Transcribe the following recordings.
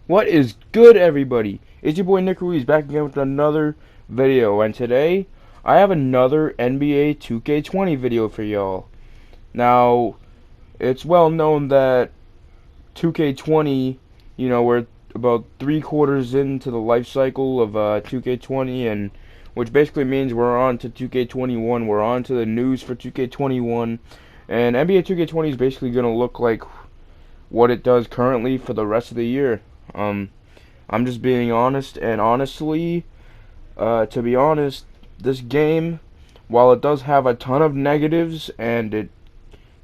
What is good, everybody? It's your boy Nick Ruiz back again with another video, and today I have another NBA 2K20 video for y'all. Now, it's well known that 2K20, we're about 3/4 into the life cycle of 2K20, and which basically means we're on to 2K21. We're on to the news for 2K21, and NBA 2K20 is basically going to look like what it does currently for the rest of the year. Um, I'm just being honest, and honestly, to be honest, this game, while it does have a ton of negatives and it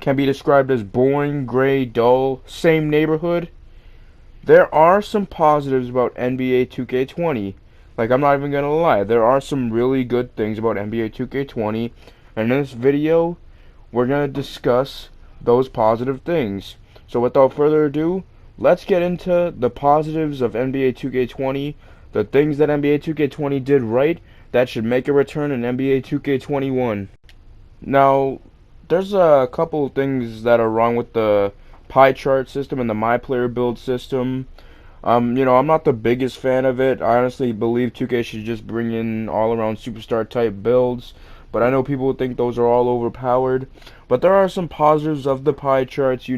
can be described as boring, gray, dull, same neighborhood, there are some positives about NBA 2K20. Like, I'm not even gonna lie, there are some really good things about NBA 2K20, and in this video, we're gonna discuss those positive things. So without further ado, let's get into the positives of NBA 2K20, the things that NBA 2K20 did right that should make a return in NBA 2K21. Now, there's a couple of things that are wrong with the pie chart system and the my player build system. I'm not the biggest fan of it. I honestly believe 2K should just bring in all-around superstar type builds, but I know people think those are all overpowered. But there are some positives of the pie charts.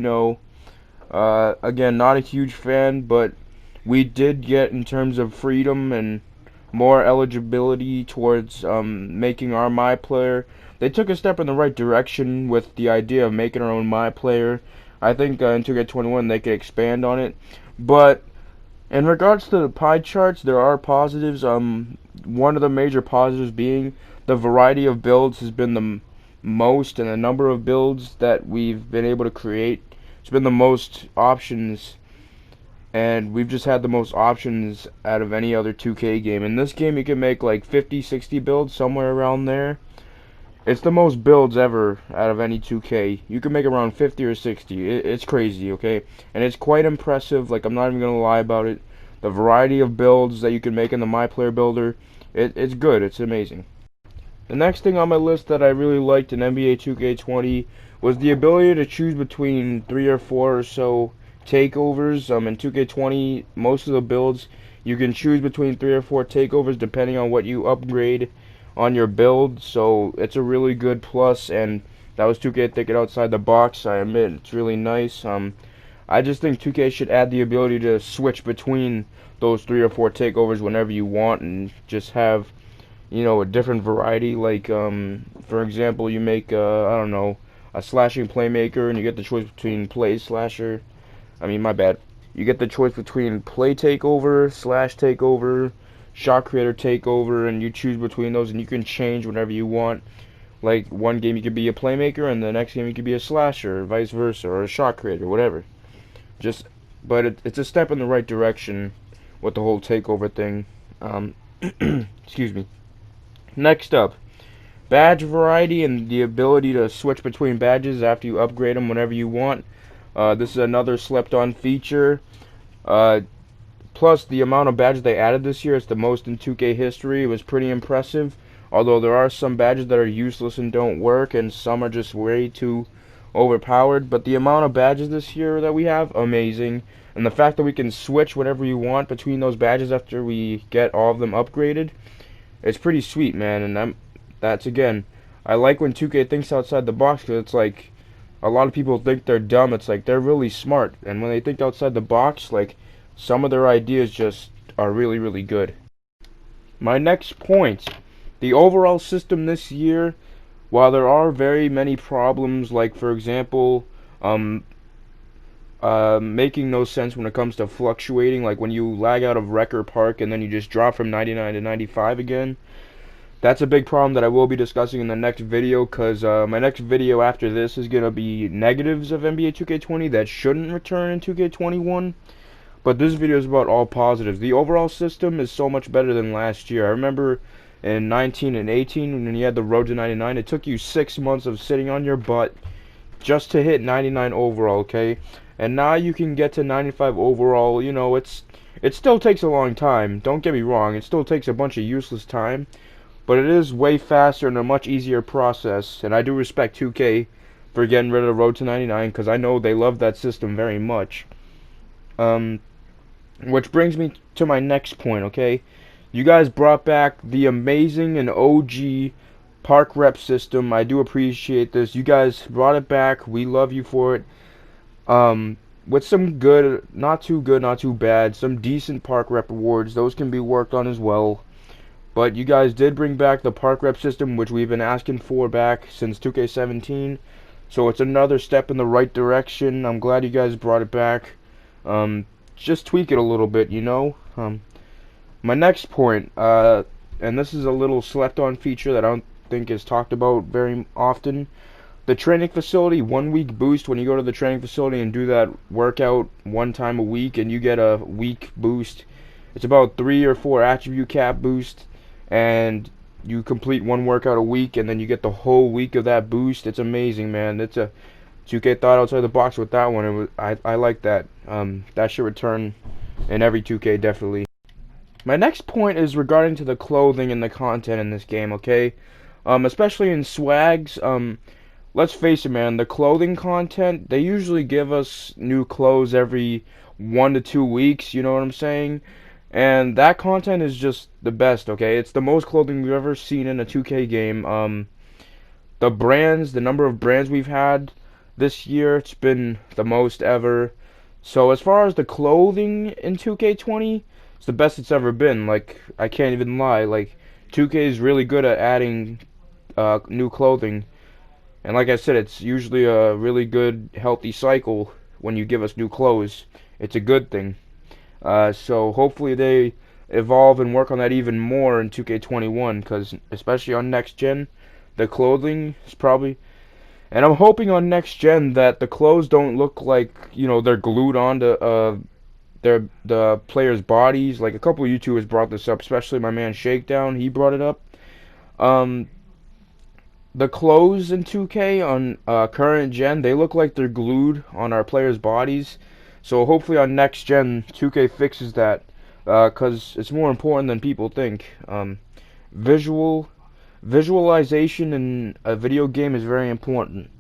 Again, not a huge fan, but we did get in terms of freedom and more eligibility towards making our my player. They took a step in the right direction with the idea of making our own my player. I think in 2K21 they could expand on it, but in regards to the pie charts, there are positives. One of the major positives being the variety of builds has been the most, and the number of builds that we've been able to create. It's been the most options, and we've just had the most options out of any other 2K game. In this game, you can make like 50, 60 builds, somewhere around there. It's the most builds ever out of any 2K. You can make around 50 or 60. It's crazy, okay? And it's quite impressive. Like, I'm not even going to lie about it. The variety of builds that you can make in the My Player Builder, it's good. It's amazing. The next thing on my list that I really liked in NBA 2K20 was the ability to choose between 3 or 4 or so takeovers. In 2K20, most of the builds, you can choose between 3 or 4 takeovers depending on what you upgrade on your build, so it's a really good plus, and that was 2K thinking outside the box. I admit, it's really nice. I just think 2K should add the ability to switch between those 3 or 4 takeovers whenever you want, and just have, a different variety. Like, for example, you make, I don't know, a slashing playmaker, and you get the choice between play slasher. My bad. You get the choice between play takeover, slash takeover, shot creator takeover, and you choose between those, and you can change whenever you want. Like, one game you could be a playmaker, and the next game you could be a slasher, or vice versa, or a shot creator, whatever. But it's a step in the right direction with the whole takeover thing. Excuse me. Next up, badge variety and the ability to switch between badges after you upgrade them whenever you want. This is another slept-on feature. Plus, the amount of badges they added this year, it's the most in 2K history. It was pretty impressive. Although there are some badges that are useless and don't work, and some are just way too overpowered. But the amount of badges this year that we have, amazing. And the fact that we can switch whatever you want between those badges after we get all of them upgraded, it's pretty sweet, man. And that's, again, I like when 2K thinks outside the box, because it's like, a lot of people think they're dumb. It's like, they're really smart. And when they think outside the box, like, some of their ideas just are really, really good. My next point, the overall system this year, while there are very many problems, like, for example, making no sense when it comes to fluctuating, like when you lag out of Wrecker Park and then you just drop from 99 to 95 again. That's a big problem that I will be discussing in the next video, because my next video after this is going to be negatives of NBA 2K20 that shouldn't return in 2K21. But this video is about all positives. The overall system is so much better than last year. I remember in 19 and 18 when you had the road to 99, it took you 6 months of sitting on your butt just to hit 99 overall, okay? And now you can get to 95 overall. It still takes a long time. Don't get me wrong. It still takes a bunch of useless time. But it is way faster and a much easier process. And I do respect 2K for getting rid of the road to 99, because I know they love that system very much. Which brings me to my next point, okay? You guys brought back the amazing and OG park rep system. I do appreciate this. You guys brought it back. We love you for it. Um, with some good, not too bad, some decent park rep rewards. Those can be worked on as well. But you guys did bring back the park rep system, which we've been asking for back since 2K17. So it's another step in the right direction. I'm glad you guys brought it back. Um, just tweak it a little bit, you know. My next point, and this is a little slept-on feature that I don't think is talked about very often. The training facility 1 week boost. When you go to the training facility and do that workout one time a week, and you get a week boost. It's about 3 or 4 attribute cap boost, and you complete one workout a week, and then you get the whole week of that boost. It's amazing, man. It's a 2K thought outside the box with that one. I like that. That should return in every 2K definitely. My next point is regarding to the clothing and the content in this game. Okay, especially in swags. Let's face it, man. The clothing content, they usually give us new clothes every 1 to 2 weeks. You know what I'm saying? And that content is just the best, okay? It's the most clothing we've ever seen in a 2K game. The number of brands we've had this year, it's been the most ever. So as far as the clothing in 2K20, it's the best it's ever been. Like, I can't even lie. Like, 2K is really good at adding new clothing. And like I said, it's usually a really good, healthy cycle when you give us new clothes. It's a good thing. So hopefully they evolve and work on that even more in 2K21, because especially on next gen, the clothing is probably. And I'm hoping on next gen that the clothes don't look like, you know, they're glued onto the players' bodies. Like a couple of YouTubers brought this up, especially my man Shakedown. He brought it up. Um, the clothes in 2K on current gen, they look like they're glued on our players' bodies. So hopefully on next gen, 2K fixes that, because it's more important than people think. Visualization in a video game is very important.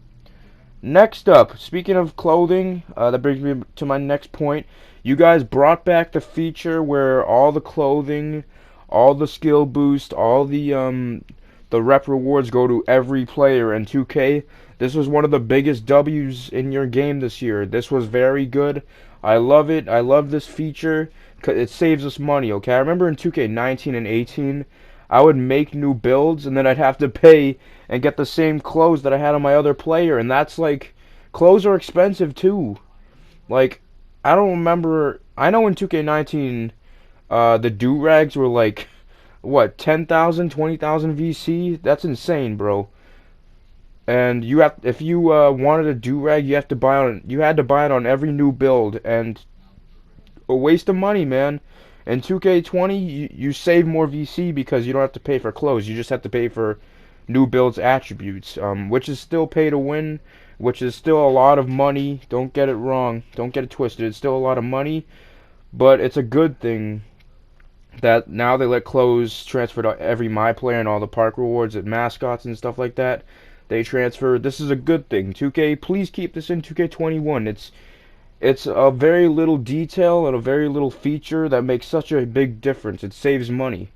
Next up, speaking of clothing, that brings me to my next point. You guys brought back the feature where all the clothing, all the skill boost, all the rep rewards go to every player in 2K. This was one of the biggest W's in your game this year. This was very good. I love it. I love this feature because it saves us money, okay? I remember in 2K19 and 18, I would make new builds and then I'd have to pay and get the same clothes that I had on my other player, and that's like, clothes are expensive too. Like, I don't remember. I know in 2K19, the do-rags were like, what, 10,000, 20,000 VC? That's insane, bro. And you have, if you wanted a do-rag, you had to buy it on every new build, and a waste of money, man. In 2K20, you save more VC because you don't have to pay for clothes. You just have to pay for new builds attributes, which is still pay to win, which is still a lot of money. Don't get it wrong. Don't get it twisted. It's still a lot of money, but it's a good thing that now they let clothes transfer to every my player, and all the park rewards and mascots and stuff like that. They transfer. This is a good thing. 2K, please keep this in 2K21. It's a very little detail and a very little feature that makes such a big difference. It saves money.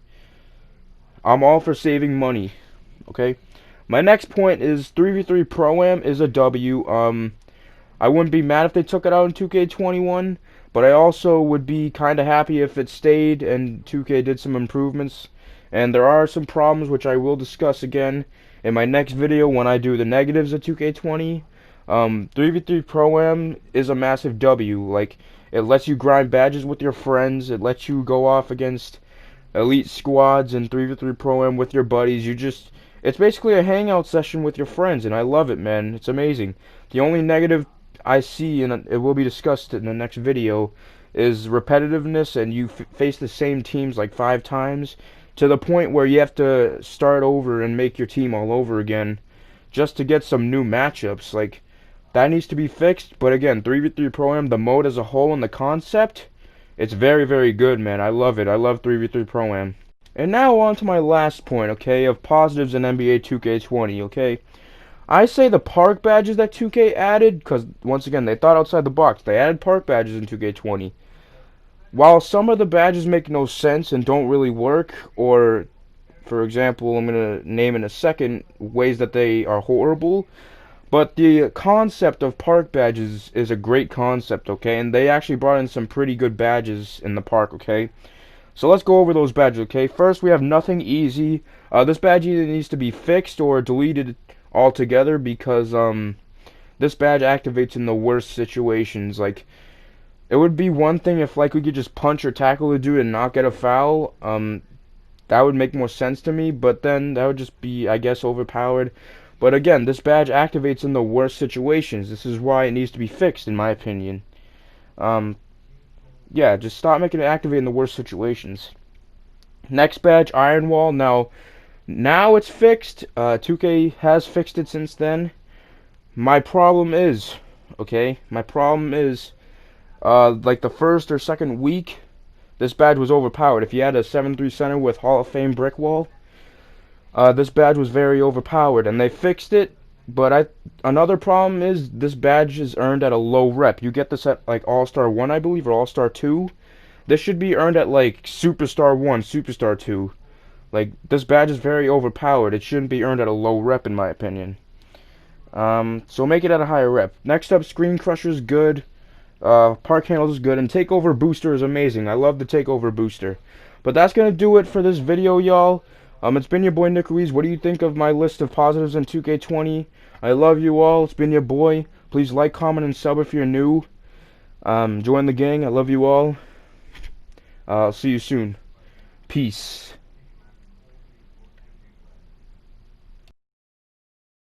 I'm all for saving money. Okay. My next point is 3v3 Pro-Am is a W. I wouldn't be mad if they took it out in 2K21, but I also would be kind of happy if it stayed and 2K did some improvements. And there are some problems which I will discuss again in my next video when I do the negatives of 2K20. 3v3 Pro-Am is a massive W. Like, it lets you grind badges with your friends. It lets you go off against elite squads and 3v3 Pro-Am with your buddies. It's basically a hangout session with your friends, and I love it, man. It's amazing. The only negative I see, and it will be discussed in the next video, is repetitiveness, and you face the same teams like 5 times, to the point where you have to start over and make your team all over again just to get some new matchups. Like, that needs to be fixed. But again, 3v3 Pro-Am, the mode as a whole and the concept, it's very, very good, man. I love it. I love 3v3 Pro-Am. And now on to my last point, okay, of positives in NBA 2K20, okay? I say the park badges that 2K added, because, once again, they thought outside the box. They added park badges in 2K20. while some of the badges make no sense and don't really work, or for example, I'm gonna name in a second ways that they are horrible. But the concept of park badges is a great concept, okay? And they actually brought in some pretty good badges in the park, okay? So let's go over those badges, okay? First, we have nothing easy. This badge either needs to be fixed or deleted altogether because this badge activates in the worst situations. Like, it would be one thing if like we could just punch or tackle the dude and not get a foul. That would make more sense to me, but then that would just be, I guess, overpowered. But again, this badge activates in the worst situations. This is why it needs to be fixed, in my opinion. Um, yeah, just stop making it activate in the worst situations. Next badge, Iron Wall. Now it's fixed. 2K has fixed it since then. My problem is, like the first or second week, this badge was overpowered. If you had a 7-3 center with Hall of Fame brick wall, this badge was very overpowered, and they fixed it. But another problem is this badge is earned at a low rep. You get this at like All-Star 1, I believe, or All-Star 2. This should be earned at like Superstar 1, Superstar 2. Like, this badge is very overpowered. It shouldn't be earned at a low rep, in my opinion. So make it at a higher rep. Next up, Screen Crusher is good. Park Handles is good, and Takeover Booster is amazing. I love the Takeover Booster. But that's gonna do it for this video, y'all. It's been your boy Nick Ruiz. What do you think of my list of positives in 2K20? I love you all. It's been your boy. Please like, comment, and sub if you're new. Join the gang. I love you all. I'll see you soon. Peace.